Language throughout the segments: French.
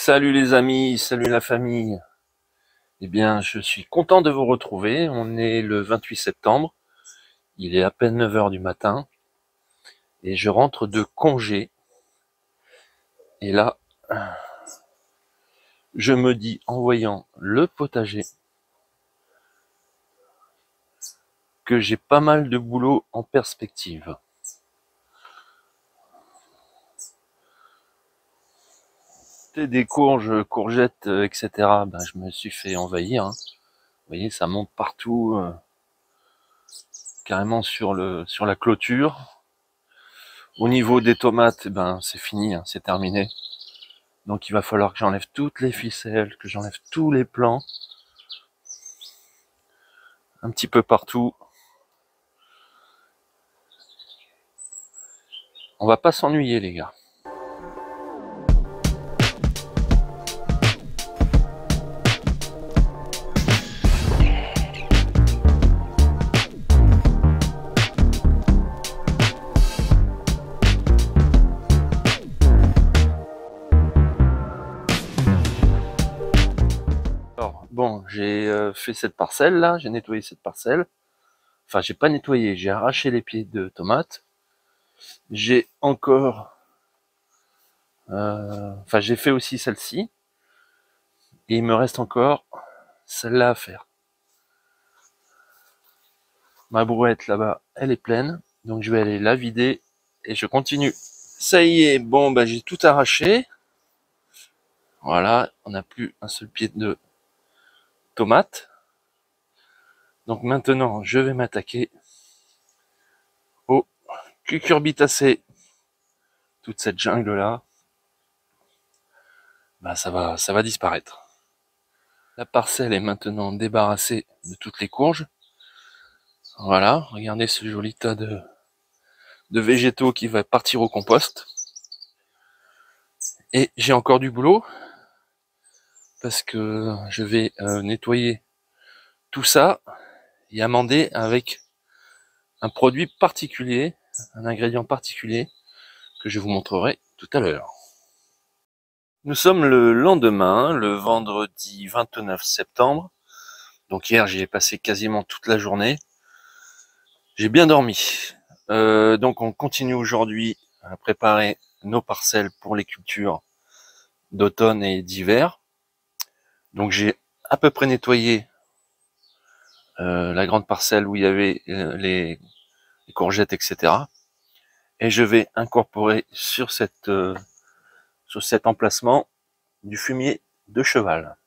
Salut les amis, salut la famille. Eh bien, je suis content de vous retrouver. On est le 28 septembre. Il est à peine 9 heures du matin. Et je rentre de congé. Et là, je me dis, en voyant le potager, que j'ai pas mal de boulot en perspective. Des courges, courgettes, etc. Ben, je me suis fait envahir. Vous voyez, ça monte partout, carrément sur la clôture. Au niveau des tomates, ben c'est fini, c'est terminé. Donc il va falloir que j'enlève toutes les ficelles, que j'enlève tous les plants, un petit peu partout. On va pas s'ennuyer les gars. Alors bon, j'ai fait cette parcelle là, j'ai nettoyé cette parcelle. Enfin j'ai pas nettoyé, j'ai arraché les pieds de tomates. J'ai encore... Enfin j'ai fait aussi celle-ci. Et il me reste encore celle-là à faire. Ma brouette là-bas, elle est pleine. Donc je vais aller la vider et je continue. Ça y est, bon bah j'ai tout arraché. Voilà, on n'a plus un seul pied de tomate. Donc maintenant, je vais m'attaquer au cucurbitacées. Toute cette jungle là, bah ça va disparaître. La parcelle est maintenant débarrassée de toutes les courges. Voilà, regardez ce joli tas de végétaux qui va partir au compost. Et j'ai encore du boulot parce que je vais nettoyer tout ça et amender avec un produit particulier, un ingrédient particulier que je vous montrerai tout à l'heure. Nous sommes le lendemain, le vendredi 29 septembre. Donc hier, j'y ai passé quasiment toute la journée. J'ai bien dormi. Donc on continue aujourd'hui à préparer nos parcelles pour les cultures d'automne et d'hiver. Donc j'ai à peu près nettoyé la grande parcelle où il y avait les courgettes, etc. Et je vais incorporer sur cet emplacement du fumier de cheval.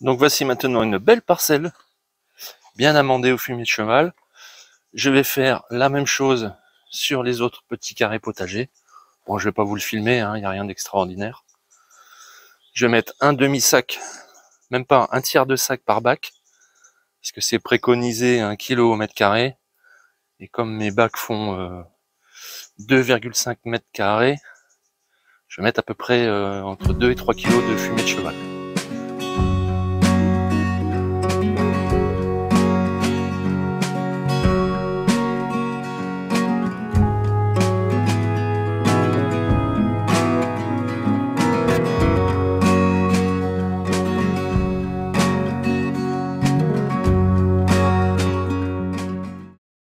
Donc voici maintenant une belle parcelle, bien amendée au fumier de cheval. Je vais faire la même chose sur les autres petits carrés potagers. Bon, je vais pas vous le filmer, il n'y a rien d'extraordinaire. Je vais mettre un demi-sac, même pas un tiers de sac par bac, parce que c'est préconisé 1 kg au mètre carré. Et comme mes bacs font 2,5 mètres carrés, je vais mettre à peu près entre 2 et 3 kg de fumier de cheval.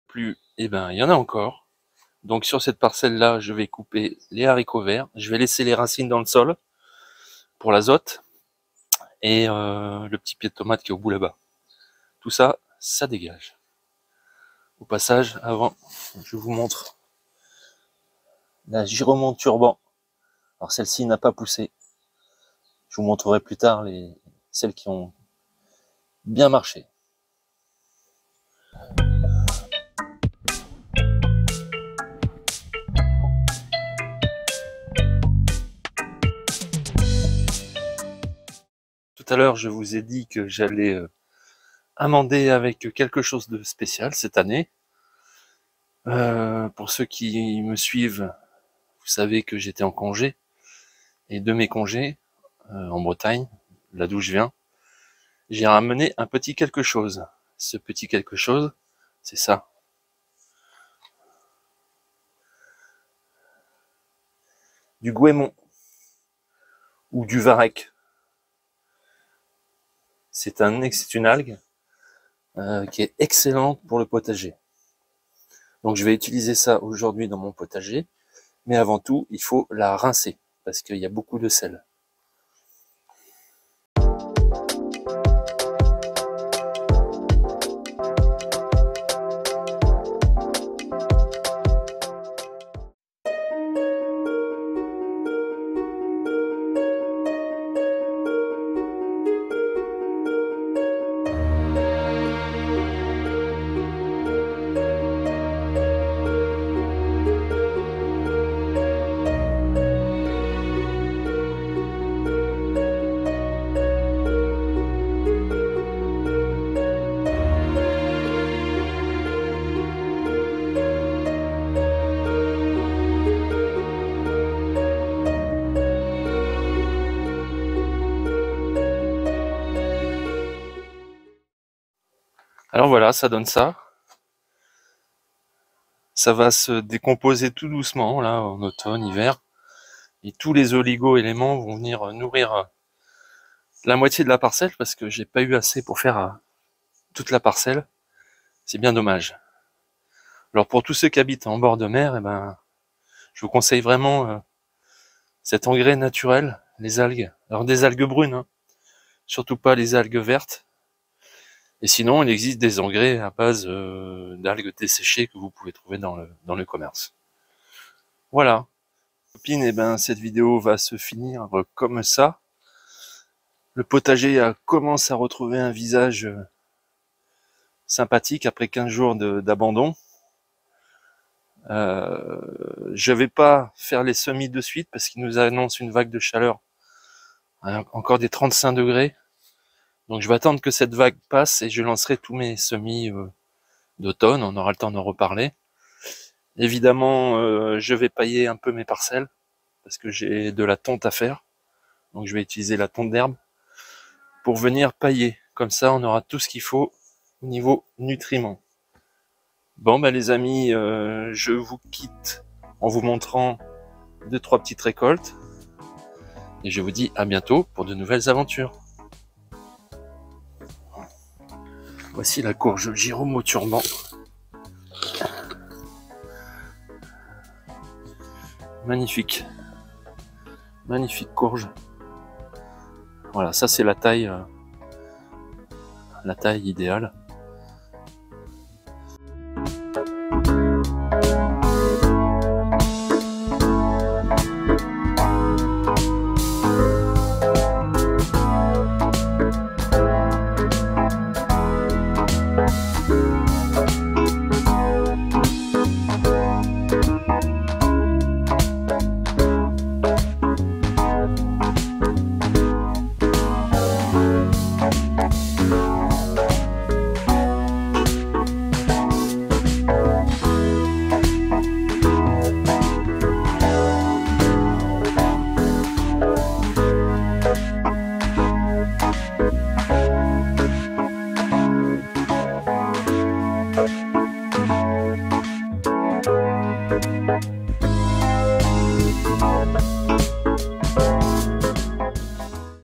Plus, eh ben, il y en a encore. Donc sur cette parcelle là, je vais couper les haricots verts. Je vais laisser les racines dans le sol pour l'azote et le petit pied de tomate qui est au bout là-bas. Tout ça, ça dégage. Au passage, avant, je vous montre la Gyromon Turban. Alors celle-ci n'a pas poussé. Je vous montrerai plus tard celles qui ont bien marché. Tout à l'heure, je vous ai dit que j'allais amender avec quelque chose de spécial cette année. Pour ceux qui me suivent, vous savez que j'étais en congé. et de mes congés en Bretagne, là d'où je viens, j'ai ramené un petit quelque chose. Ce petit quelque chose, c'est ça. Du goémon ou du varech. C'est une algue qui est excellente pour le potager. Donc je vais utiliser ça aujourd'hui dans mon potager, mais avant tout, il faut la rincer parce qu'il y a beaucoup de sel. Alors voilà, ça donne ça. Ça va se décomposer tout doucement, là, en automne, hiver. Et tous les oligo-éléments vont venir nourrir la moitié de la parcelle, parce que j'ai pas eu assez pour faire toute la parcelle. C'est bien dommage. Alors pour tous ceux qui habitent en bord de mer, je vous conseille vraiment cet engrais naturel, les algues. Alors des algues brunes, hein. Surtout pas les algues vertes. Et sinon, il existe des engrais à base d'algues desséchées que vous pouvez trouver dans le commerce. Voilà. Copine, cette vidéo va se finir comme ça. Le potager commence à retrouver un visage sympathique après 15 jours d'abandon. Je vais pas faire les semis de suite parce qu'il nous annonce une vague de chaleur. Encore des 35 degrés. Donc je vais attendre que cette vague passe et je lancerai tous mes semis d'automne. On aura le temps d'en reparler. Évidemment, je vais pailler un peu mes parcelles parce que j'ai de la tonte à faire. Donc je vais utiliser la tonte d'herbe pour venir pailler. Comme ça, on aura tout ce qu'il faut au niveau nutriments. Bon, les amis, je vous quitte en vous montrant 2-3 petites récoltes. Et je vous dis à bientôt pour de nouvelles aventures. Voici la courge Jérôme au turban. Magnifique. Magnifique courge. Voilà, ça c'est la taille idéale.